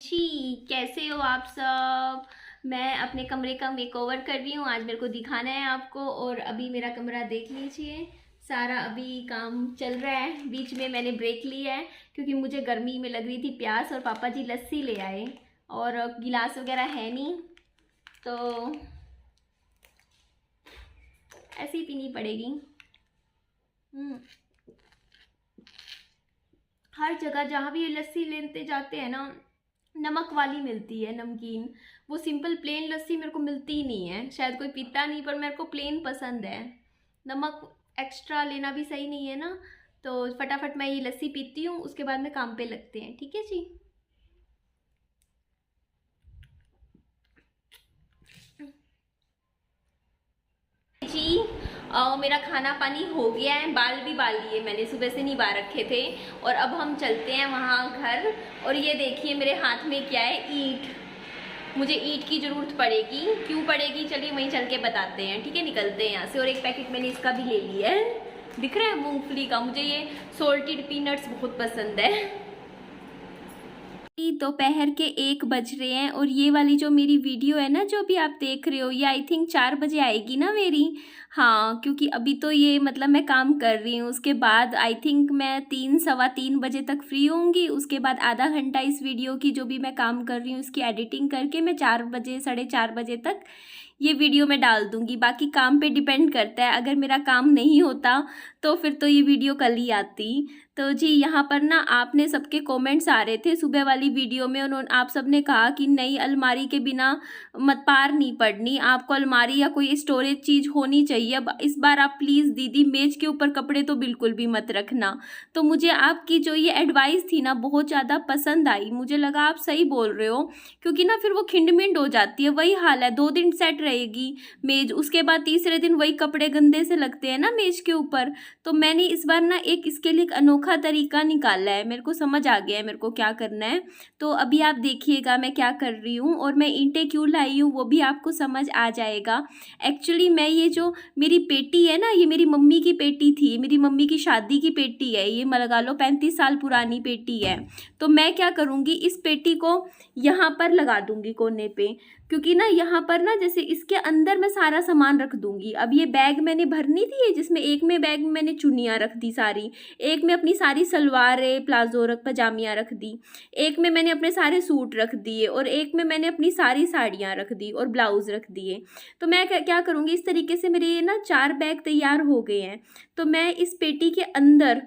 जी, कैसे हो आप सब। मैं अपने कमरे का मेकओवर कर रही हूँ। आज मेरे को दिखाना है आपको। और अभी मेरा कमरा देख लीजिए, सारा अभी काम चल रहा है। बीच में मैंने ब्रेक लिया है क्योंकि मुझे गर्मी में लग रही थी प्यास, और पापा जी लस्सी ले आए और गिलास वगैरह है नहीं, तो ऐसे ही पीनी पड़ेगी। हर जगह जहाँ भी ये लस्सी लेते जाते हैं ना, नमक वाली मिलती है, नमकीन। वो सिंपल प्लेन लस्सी मेरे को मिलती ही नहीं है। शायद कोई पीता नहीं, पर मेरे को प्लेन पसंद है। नमक एक्स्ट्रा लेना भी सही नहीं है ना। तो फटाफट मैं ये लस्सी पीती हूँ, उसके बाद में काम पे लगते हैं। ठीक है जी। जी, मेरा खाना पानी हो गया है। बाल भी बाल लिए मैंने, सुबह से नहीं बाल रखे थे। और अब हम चलते हैं वहाँ घर। और ये देखिए मेरे हाथ में क्या है, ईंट। मुझे ईंट की ज़रूरत पड़ेगी। क्यों पड़ेगी, चलिए वहीं चल के बताते हैं। ठीक है, निकलते हैं यहाँ से। और एक पैकेट मैंने इसका भी ले लिया है, दिख रहा है, मूंगफली का। मुझे ये सोल्टेड पीनट्स बहुत पसंद है। दोपहर के 1 बज रहे हैं। और ये वाली जो मेरी वीडियो है ना, जो भी आप देख रहे हो, ये आई थिंक 4 बजे आएगी ना मेरी। हाँ, क्योंकि अभी तो ये मतलब मैं काम कर रही हूँ। उसके बाद आई थिंक मैं 3 सवा 3 बजे तक फ्री होंगी। उसके बाद आधा घंटा इस वीडियो की, जो भी मैं काम कर रही हूँ, इसकी एडिटिंग करके मैं 4 बजे 4:30 बजे तक ये वीडियो मैं डाल दूँगी। बाकी काम पे डिपेंड करता है, अगर मेरा काम नहीं होता तो फिर तो ये वीडियो कल ही आती। तो जी, यहाँ पर ना आपने सबके कमेंट्स आ रहे थे सुबह वाली वीडियो में। उन्होंने आप सब ने कहा कि नई अलमारी के बिना मत पार नहीं पड़नी, आपको अलमारी या कोई स्टोरेज चीज़ होनी चाहिए। अब इस बार आप प्लीज़ दीदी मेज के ऊपर कपड़े तो बिल्कुल भी मत रखना। तो मुझे आपकी जो ये एडवाइस थी ना, बहुत ज़्यादा पसंद आई। मुझे लगा आप सही बोल रहे हो, क्योंकि ना फिर वो खिंड-मिंड हो जाती है। वही हाल है, 2 दिन सेट रहेगी मेज, उसके बाद तीसरे दिन वही कपड़े गंदे से लगते हैं ना मेज के ऊपर। तो मैंने इस बार ना इसके लिए एक अनोखा तरीका निकाला है। मेरे को समझ आ गया है मेरे को क्या करना है। तो अभी आप देखिएगा मैं क्या कर रही हूँ, और मैं ईंटें क्यों लाई हूँ वो भी आपको समझ आ जाएगा। एक्चुअली मैं ये जो मेरी पेटी है ना, ये मेरी मम्मी की पेटी थी, मेरी मम्मी की शादी की पेटी है ये। लगा लो 35 साल पुरानी पेटी है। तो मैं क्या करूँगी, इस पेटी को यहाँ पर लगा दूँगी कोने पे, क्योंकि ना यहाँ पर ना जैसे इसके अंदर मैं सारा सामान रख दूँगी। अब ये बैग मैंने भरनी थी, जिसमें एक में बैग में मैंने चुन्नियाँ रख दी सारी, एक में अपनी सारी सलवारें प्लाजो रख पजामियाँ रख दी, एक में मैंने अपने सारे सूट रख दिए, और एक में मैंने अपनी सारी साड़ियाँ रख दी और ब्लाउज़ रख दिए। तो मैं क्या करूँगी, इस तरीके से मेरे ये ना 4 बैग तैयार हो गए हैं। तो मैं इस पेटी के अंदर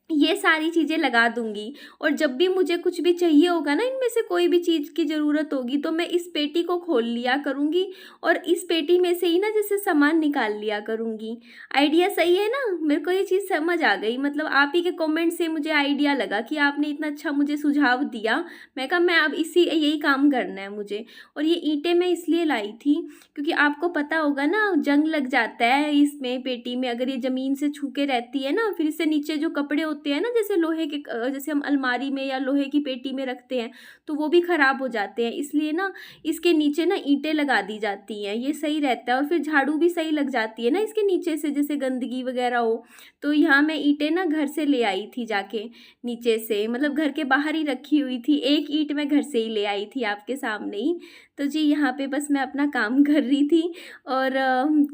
ये सारी चीज़ें लगा दूँगी, और जब भी मुझे कुछ भी चाहिए होगा ना, इनमें से कोई भी चीज़ की ज़रूरत होगी, तो मैं इस पेटी को खोल लिया करूँगी, और इस पेटी में से ही ना जैसे सामान निकाल लिया करूँगी। आइडिया सही है ना? मेरे को ये चीज़ समझ आ गई। मतलब आप ही के कमेंट से मुझे आइडिया लगा कि आपने इतना अच्छा मुझे सुझाव दिया। मैं कहा मैं अब यही काम करना है मुझे। और ये ईंटें मैं इसलिए लाई थी क्योंकि आपको पता होगा ना, जंग लग जाता है इसमें, पेटी में अगर ये ज़मीन से छू के रहती है ना, फिर इससे नीचे जो कपड़े होते हैं ना, जैसे लोहे के, जैसे हम अलमारी में या लोहे की पेटी में रखते हैं, तो वो भी ख़राब हो जाते हैं। इसलिए ना इसके नीचे ना ईंटें लगा दी जाती हैं, ये सही रहता है। और फिर झाड़ू भी सही लग जाती है ना इसके नीचे से, जैसे गंदगी वगैरह हो। तो यहाँ मैं ईंटें ना घर से ले आई थी जाके, नीचे से, मतलब घर के बाहर ही रखी हुई थी। एक ईंट मैं घर से ही ले आई थी आपके सामने ही। तो जी, यहाँ पे बस मैं अपना काम कर रही थी। और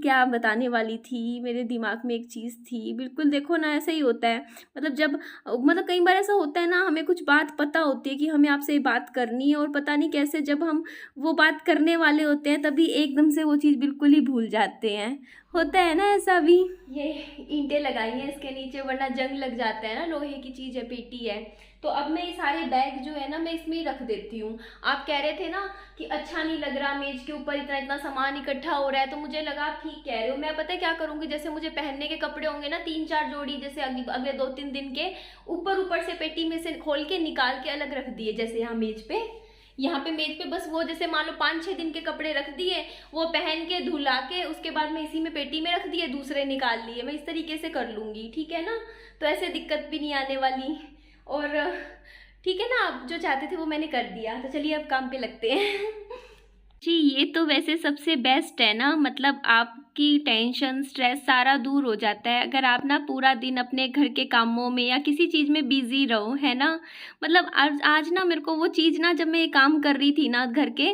क्या बताने वाली थी, मेरे दिमाग में एक चीज़ थी। बिल्कुल देखो ना, ऐसा ही होता है। मतलब जब मतलब कई बार ऐसा होता है ना, हमें कुछ बात पता होती है कि हमें आपसे ये बात करनी है, और पता नहीं कैसे जब हम वो बात करने वाले होते हैं, तभी एकदम से वो चीज़ बिल्कुल ही भूल जाते हैं। होता है ना ऐसा भी। ये ईंटें लगाई हैं इसके नीचे, वरना जंग लग जाता है ना, लोहे की चीज़ है, पेटी है। तो अब मैं ये सारे बैग जो है ना, मैं इसमें ही रख देती हूँ। आप कह रहे थे ना कि अच्छा नहीं लग रहा मेज के ऊपर इतना इतना सामान इकट्ठा हो रहा है, तो मुझे लगा आप ठीक कह रहे हो। मैं पता है क्या करूँगी, जैसे मुझे पहनने के कपड़े होंगे ना 3-4 जोड़ी, जैसे अगले 2-3 दिन के, ऊपर से पेटी में से खोल के निकाल के अलग रख दिए। जैसे यहाँ मेज पे, मेज पे बस वो, जैसे मान लो 5-6 दिन के कपड़े रख दिए, वो पहन के धुला के उसके बाद में इसी में पेटी में रख दिए, दूसरे निकाल लिए। मैं इस तरीके से कर लूँगी, ठीक है ना? तो ऐसे दिक्कत भी नहीं आने वाली। और ठीक है ना, आप जो चाहते थे वो मैंने कर दिया। तो चलिए अब काम पे लगते हैं। जी, ये तो वैसे सबसे बेस्ट है ना, मतलब आप आपकी टेंशन, स्ट्रेस सारा दूर हो जाता है अगर आप ना पूरा दिन अपने घर के कामों में या किसी चीज़ में बिज़ी रहो, है ना? मतलब आज आज ना मेरे को वो चीज़ ना, जब मैं ये काम कर रही थी ना घर के,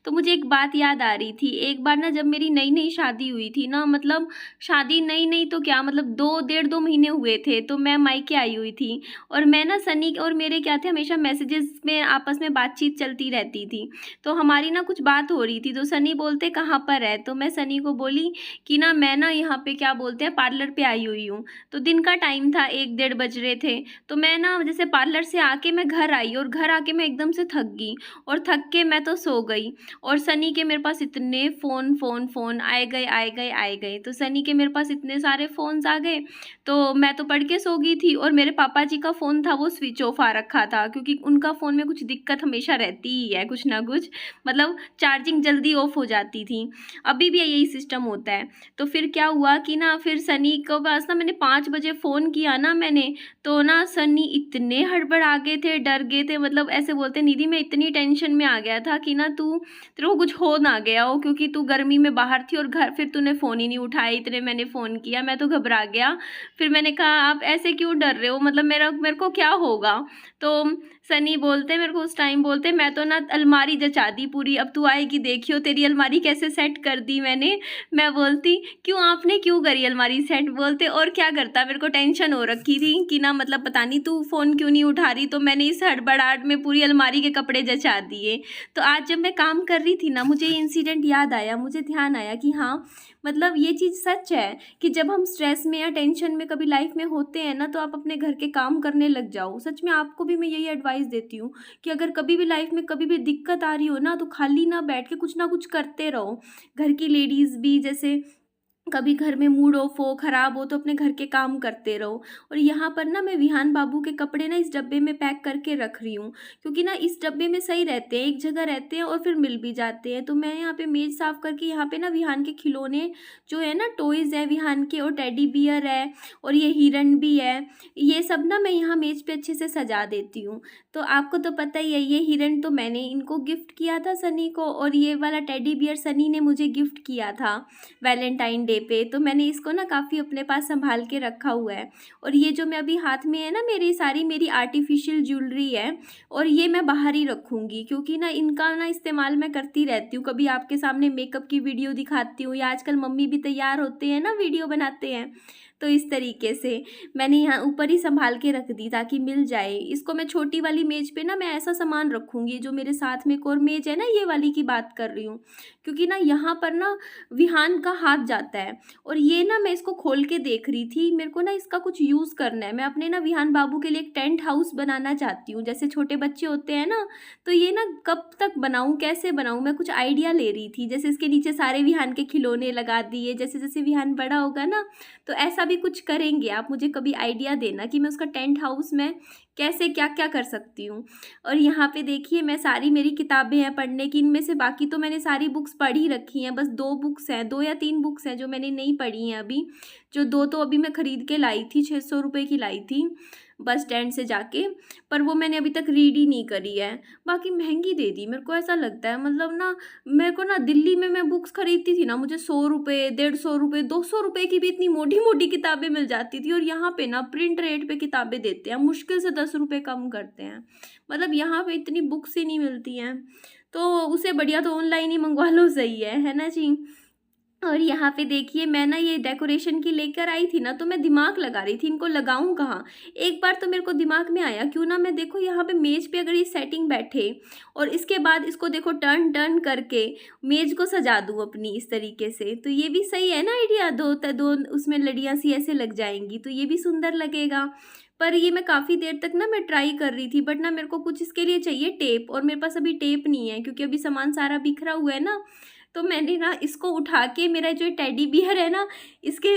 तो मुझे एक बात याद आ रही थी। एक बार ना जब मेरी नई-नई शादी हुई थी ना, मतलब शादी नई-नई तो क्या, मतलब 2 डेढ़ 2 महीने हुए थे, तो मैं मायके आई हुई थी और मैं ना सनी और मेरे क्या थे, हमेशा मैसेजेस में आपस में बातचीत चलती रहती थी। तो हमारी ना कुछ बात हो रही थी, तो सनी बोलते कहाँ पर है? तो मैं सनी को बोली कि ना मैं ना यहाँ पे क्या बोलते हैं, पार्लर पे आई हुई हूँ। तो दिन का टाइम था, 1 डेढ़ बज रहे थे। तो मैं ना जैसे पार्लर से आके मैं घर आई और घर आके मैं एकदम से थक गई और थक के मैं तो सो गई। और सनी के मेरे पास इतने फ़ोन आए गए, आए गए, आए गए। तो सनी के मेरे पास इतने सारे फ़ोन्स आ गए, तो मैं तो पढ़ के सो गई थी और मेरे पापा जी का फ़ोन था, वो स्विच ऑफ आ रखा था, क्योंकि उनका फ़ोन में कुछ दिक्कत हमेशा रहती ही है, कुछ ना कुछ। मतलब चार्जिंग जल्दी ऑफ हो जाती थी। अभी भी यही सिस्टम होता है। तो फिर क्या हुआ कि ना फिर सनी के पास ना मैंने 5 बजे फ़ोन किया ना मैंने, तो ना सनी इतने हड़बड़ा गए थे, डर गए थे, मतलब ऐसे बोलते, निधि मैं इतनी टेंशन में आ गया था कि ना तेरे को कुछ हो ना गया हो, क्योंकि तू गर्मी में बाहर थी और घर फिर तूने फ़ोन ही नहीं उठाया, इतने मैंने फ़ोन किया, मैं तो घबरा गया। फिर मैंने कहा आप ऐसे क्यों डर रहे हो, मतलब मेरे को क्या होगा? तो सनी बोलते मेरे को उस टाइम, बोलते मैं तो ना अलमारी जचा दी पूरी, अब तू आएगी देखियो तेरी अलमारी कैसे सेट कर दी मैंने। मैं बोलती क्यों, आपने क्यों करी अलमारी सेट? बोलते और क्या करता, मेरे को टेंशन हो रखी थी कि ना मतलब पता नहीं तू फ़ोन क्यों नहीं उठा रही, तो मैंने इस हड़बड़ाहट में पूरी अलमारी के कपड़े जचा दिए। तो आज जब मैं काम कर रही थी ना, मुझे ये इंसिडेंट याद आया, मुझे ध्यान आया कि हाँ, मतलब ये चीज़ सच है कि जब हम स्ट्रेस में या टेंशन में कभी लाइफ में होते हैं ना, तो आप अपने घर के काम करने लग जाओ। सच में आपको भी मैं यही एडवाइस देती हूँ कि अगर कभी भी लाइफ में कभी भी दिक्कत आ रही हो ना, तो खाली ना बैठ के कुछ ना कुछ करते रहो। घर की लेडीज़ भी जैसे कभी घर में मूड ऑफ हो, ख़राब हो, तो अपने घर के काम करते रहो। और यहाँ पर ना मैं विहान बाबू के कपड़े ना इस डब्बे में पैक करके रख रही हूँ, क्योंकि ना इस डब्बे में सही रहते हैं, एक जगह रहते हैं और फिर मिल भी जाते हैं। तो मैं यहाँ पे मेज़ साफ़ करके यहाँ पे ना विहान के खिलौने जो है ना, टॉयज़ है विहान के, और टेडी बियर है और ये हिरन भी है, ये सब ना मैं यहाँ मेज़ पे अच्छे से सजा देती हूँ। तो आपको तो पता ही है, ये हिरन तो मैंने इनको गिफ्ट किया था सनी को, और ये वाला टेडी बियर सनी ने मुझे गिफ्ट किया था वैलेंटाइन डे पे। तो मैंने इसको ना काफ़ी अपने पास संभाल के रखा हुआ है। और ये जो मैं अभी हाथ में है ना, मेरी सारी मेरी आर्टिफिशियल ज्वेलरी है, और ये मैं बाहर ही रखूँगी, क्योंकि ना इनका ना इस्तेमाल मैं करती रहती हूँ। कभी आपके सामने मेकअप की वीडियो दिखाती हूँ, या आजकल मम्मी भी तैयार होते हैं ना, वीडियो बनाते हैं, तो इस तरीके से मैंने यहाँ ऊपर ही संभाल के रख दी ताकि मिल जाए। इसको मैं छोटी वाली मेज़ पे ना मैं ऐसा सामान रखूँगी, जो मेरे साथ में एक और मेज़ है ना, ये वाली की बात कर रही हूँ, क्योंकि ना यहाँ पर ना विहान का हाथ जाता है। और ये ना मैं इसको खोल के देख रही थी, मेरे को ना इसका कुछ यूज़ करना है। मैं अपने ना विहान बाबू के लिए एक टेंट हाउस बनाना चाहती हूँ, जैसे छोटे बच्चे होते हैं ना, तो ये ना कब तक बनाऊँ, कैसे बनाऊँ, मैं कुछ आइडिया ले रही थी। जैसे इसके नीचे सारे विहान के खिलौने लगा दिए, जैसे जैसे विहान बड़ा होगा ना, तो ऐसा भी कुछ करेंगे। आप मुझे कभी आइडिया देना कि मैं उसका टेंट हाउस में कैसे क्या-क्या कर सकती हूँ। और यहाँ पे देखिए, मैं सारी मेरी किताबें हैं पढ़ने की, इनमें से बाकी तो मैंने सारी बुक्स पढ़ ही रखी हैं, बस 2 बुक्स हैं, 2 या 3 बुक्स हैं जो मैंने नहीं पढ़ी हैं अभी। जो 2 तो अभी मैं खरीद के लाई थी, 600 रुपए की लाई थी बस स्टैंड से जाके, पर वो मैंने अभी तक रीड ही नहीं करी है। बाकी महँगी दे दी, मेरे को ऐसा लगता है, मतलब ना मेरे को ना दिल्ली में मैं बुक्स खरीदती थी ना, मुझे 100 रुपए, 150 रुपए, 200 रुपए की भी इतनी मोटी-मोटी किताबें मिल जाती थी, और यहाँ पे ना प्रिंट रेट पे किताबें देते हैं, मुश्किल से 10 रुपए कम करते हैं। मतलब यहाँ पे इतनी बुक्स ही नहीं मिलती हैं, तो उससे बढ़िया तो ऑनलाइन ही मंगवा लो, सही है ना जी? और यहाँ पे देखिए, मैं ना ये डेकोरेशन की लेकर आई थी ना, तो मैं दिमाग लगा रही थी इनको लगाऊं कहाँ। एक बार तो मेरे को दिमाग में आया, क्यों ना मैं देखो यहाँ पे मेज़ पे अगर ये सेटिंग बैठे, और इसके बाद इसको देखो टर्न टर्न करके मेज़ को सजा दूँ अपनी इस तरीके से, तो ये भी सही है ना आइडिया। दो उसमें लड़ियाँ सी ऐसे लग जाएंगी, तो ये भी सुंदर लगेगा। पर ये मैं काफ़ी देर तक ना मैं ट्राई कर रही थी, बट ना मेरे को कुछ इसके लिए चाहिए टेप, और मेरे पास अभी टेप नहीं है, क्योंकि अभी सामान सारा बिखरा हुआ है ना। तो मैंने ना इसको उठा के, मेरा जो टेडी बियर है ना, इसके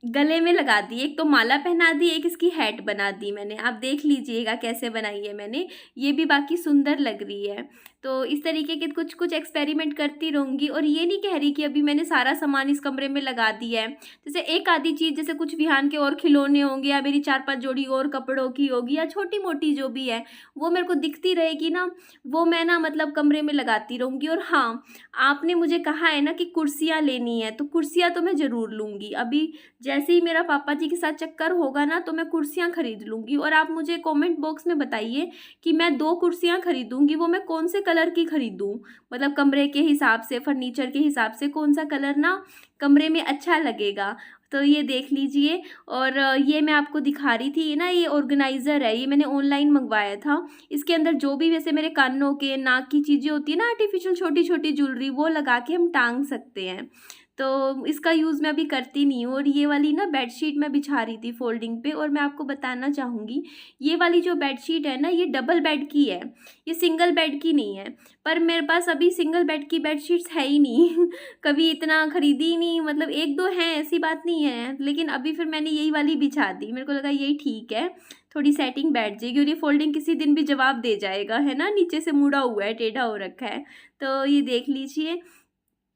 गले में लगा दी, एक तो माला पहना दी, एक इसकी हैट बना दी मैंने। आप देख लीजिएगा कैसे बनाई है मैंने, ये भी बाकी सुंदर लग रही है। तो इस तरीके के कुछ कुछ एक्सपेरिमेंट करती रहूँगी। और ये नहीं कह रही कि अभी मैंने सारा सामान इस कमरे में लगा दिया है। जैसे एक आधी चीज़, जैसे कुछ विहान के और खिलौने होंगे या मेरी 4-5 जोड़ी और कपड़ों की होगी या छोटी मोटी जो भी है, वो मेरे को दिखती रहेगी ना, वो मैं ना मतलब कमरे में लगाती रहूँगी। और हाँ, आपने मुझे कहा है ना कि कुर्सियाँ लेनी है, तो कुर्सियाँ तो मैं ज़रूर लूँगी। अभी जैसे ही मेरा पापा जी के साथ चक्कर होगा ना, तो मैं कुर्सियाँ खरीद लूँगी। और आप मुझे कमेंट बॉक्स में बताइए कि मैं 2 कुर्सियाँ खरीदूँगी, वो मैं कौन से कलर की खरीदूँ? मतलब कमरे के हिसाब से, फर्नीचर के हिसाब से कौन-सा कलर ना कमरे में अच्छा लगेगा। तो ये देख लीजिए। और ये मैं आपको दिखा रही थी, ये ना ये ऑर्गेनाइज़र है, ये मैंने ऑनलाइन मंगवाया था। इसके अंदर जो भी वैसे मेरे कानों के, नाक की चीज़ें होती है ना आर्टिफ़िशियल छोटी-छोटी ज्वेलरी, वो लगा के हम टाँग सकते हैं। तो इसका यूज़ मैं अभी करती नहीं हूँ। और ये वाली ना बेडशीट मैं बिछा रही थी फ़ोल्डिंग पे, और मैं आपको बताना चाहूँगी, ये वाली जो बेडशीट है ना, ये डबल बेड की है, ये सिंगल बेड की नहीं है। पर मेरे पास अभी सिंगल बेड की बेडशीट्स है ही नहीं कभी इतना खरीदी ही नहीं, मतलब 1-2 हैं, ऐसी बात नहीं है। लेकिन अभी फिर मैंने यही वाली बिछा दी, मेरे को लगा यही ठीक है, थोड़ी सेटिंग बैठ जाएगी और ये फ़ोल्डिंग किसी दिन भी जवाब दे जाएगा, है ना? नीचे से मुड़ा हुआ है, टेढ़ा हो रखा है। तो ये देख लीजिए,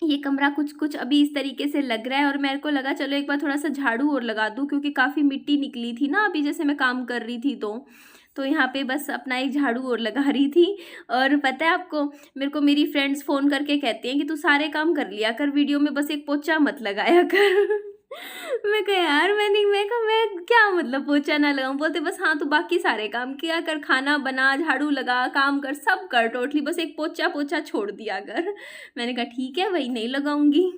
ये कमरा कुछ-कुछ अभी इस तरीके से लग रहा है। और मेरे को लगा चलो एक बार थोड़ा-सा झाड़ू और लगा दूँ, क्योंकि काफ़ी मिट्टी निकली थी ना अभी जैसे मैं काम कर रही थी तो। तो यहाँ पे बस अपना एक झाड़ू और लगा रही थी। और पता है आपको, मेरे को मेरी फ्रेंड्स फ़ोन करके कहती हैं कि तू सारे काम कर लिया कर वीडियो में, बस एक पोछा मत लगाया कर। मैं कहा यार, मैं कहा मैं क्या मतलब पोछा ना लगाऊँ? बोलते बस हाँ, तू बाकी सारे काम किया कर, खाना बना, झाड़ू लगा, काम कर, सब कर टोटली, बस एक पोछा छोड़ दिया कर। मैंने कहा ठीक है, वही नहीं लगाऊँगी।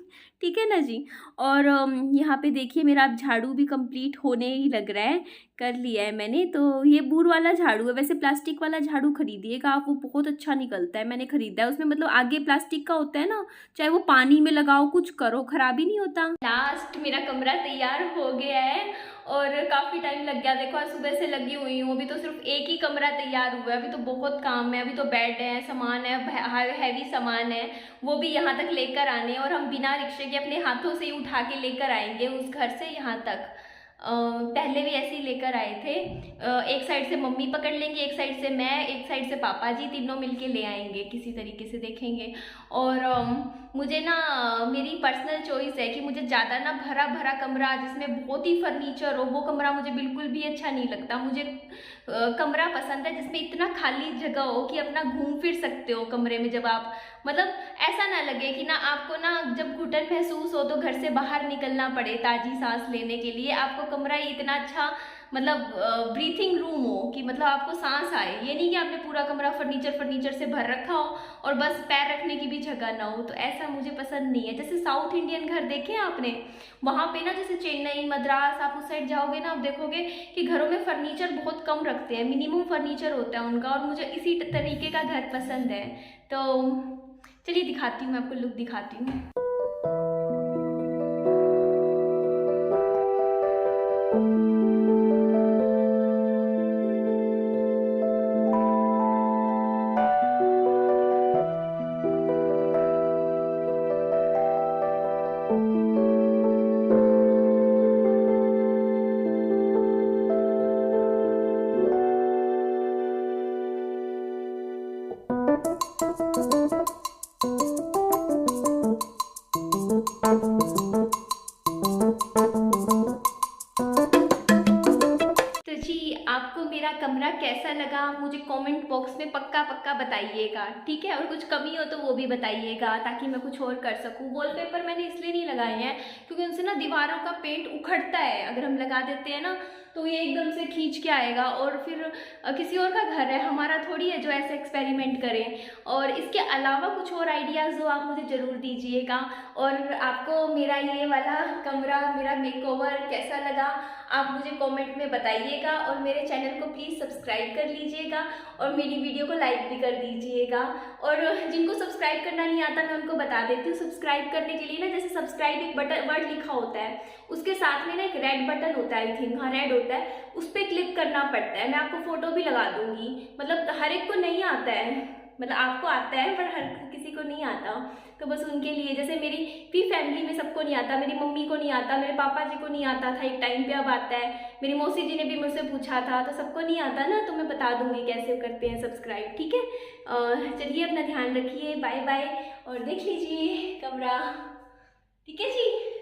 ठीक है ना जी। और यहाँ पे देखिए मेरा अब झाड़ू भी कंप्लीट होने ही लग रहा है, कर लिया है मैंने। तो ये बूर वाला झाड़ू है, वैसे प्लास्टिक वाला झाड़ू खरीदिएगा आप, वो बहुत अच्छा निकलता है, मैंने खरीदा है। उसमें मतलब आगे प्लास्टिक का होता है ना, चाहे वो पानी में लगाओ, कुछ करो, खराब ही नहीं होता। लास्ट मेरा कमरा तैयार हो गया है और काफ़ी टाइम लग गया। देखो आज सुबह से लगी हुई हूँ, अभी तो सिर्फ एक ही कमरा तैयार हुआ है, अभी तो बहुत काम है। अभी तो बेड है, सामान है, हैवी सामान है, वो भी यहाँ तक लेकर आने हैं। और हम बिना रिक्शे के अपने हाथों से ही उठा के लेकर आएंगे उस घर से यहाँ तक। पहले भी ऐसे ही लेकर आए थे। एक साइड से मम्मी पकड़ लेंगे, एक साइड से मैं, एक साइड से पापा जी, तीनों मिलके ले आएंगे किसी तरीके से, देखेंगे। और मुझे ना मेरी पर्सनल चॉइस है कि मुझे ज़्यादा ना भरा भरा कमरा जिसमें बहुत ही फर्नीचर हो, वो कमरा मुझे बिल्कुल भी अच्छा नहीं लगता। मुझे कमरा पसंद है जिसमें इतना खाली जगह हो कि अपना घूम फिर सकते हो कमरे में। जब आप मतलब ऐसा ना लगे कि ना आपको ना जब घुटन महसूस हो तो घर से बाहर निकलना पड़े ताज़ी सांस लेने के लिए। आपको कमरा ही इतना अच्छा मतलब ब्रीथिंग रूम हो कि मतलब आपको सांस आए। ये नहीं कि आपने पूरा कमरा फर्नीचर से भर रखा हो और बस पैर रखने की भी जगह ना हो। तो ऐसा मुझे पसंद नहीं है। जैसे साउथ इंडियन घर देखे आपने, वहाँ पे ना जैसे चेन्नई, मद्रास, आप उस साइड जाओगे ना, आप देखोगे कि घरों में फर्नीचर बहुत कम रखते हैं, मिनिमम फर्नीचर होता है उनका। और मुझे इसी तरीके का घर पसंद है। तो चलिए दिखाती हूँ, मैं आपको लुक दिखाती हूँ। तो जी, आपको मेरा कमरा कैसा लगा आप मुझे कमेंट बॉक्स में पक्का पक्का बताइएगा, ठीक है? और कुछ कमी हो तो वो भी बताइएगा ताकि मैं कुछ और कर सकूं। वॉलपेपर मैंने इसलिए नहीं लगाए हैं क्योंकि उनसे ना दीवारों का पेंट उखड़ता है। अगर हम लगा देते हैं ना तो ये एकदम से खींच के आएगा। और फिर किसी और का घर है, हमारा थोड़ी है जो ऐसे एक्सपेरिमेंट करें। और इसके अलावा कुछ और आइडियाज़ हो आप मुझे ज़रूर दीजिएगा। और आपको मेरा ये वाला कमरा, मेरा मेकओवर कैसा लगा आप मुझे कमेंट में बताइएगा। और मेरे चैनल को प्लीज़ सब्सक्राइब कर लीजिएगा और मेरी वीडियो को लाइक भी कर दीजिएगा। और जिनको सब्सक्राइब करना नहीं आता मैं उनको बता देती हूँ, सब्सक्राइब करने के लिए ना जैसे सब्सक्राइब एक बटन वर्ड लिखा होता है, उसके साथ में ना एक रेड बटन होता है, आई थिंक हाँ रेड होता है, उस पर क्लिक करना पड़ता है। मैं आपको फ़ोटो भी लगा दूँगी। मतलब हर एक को नहीं आता है, मतलब आपको आता है पर हर किसी को नहीं आता। तो बस उनके लिए, जैसे मेरी भी फैमिली में सबको नहीं आता, मेरी मम्मी को नहीं आता, मेरे पापा जी को नहीं आता था एक टाइम पे, अब आता है। मेरी मौसी जी ने भी मुझसे पूछा था, तो सबको नहीं आता ना, तो मैं बता दूंगी कैसे करते हैं सब्सक्राइब, ठीक है। चलिए अपना ध्यान रखिए, बाय बाय, और देख लीजिए कमरा, ठीक है जी।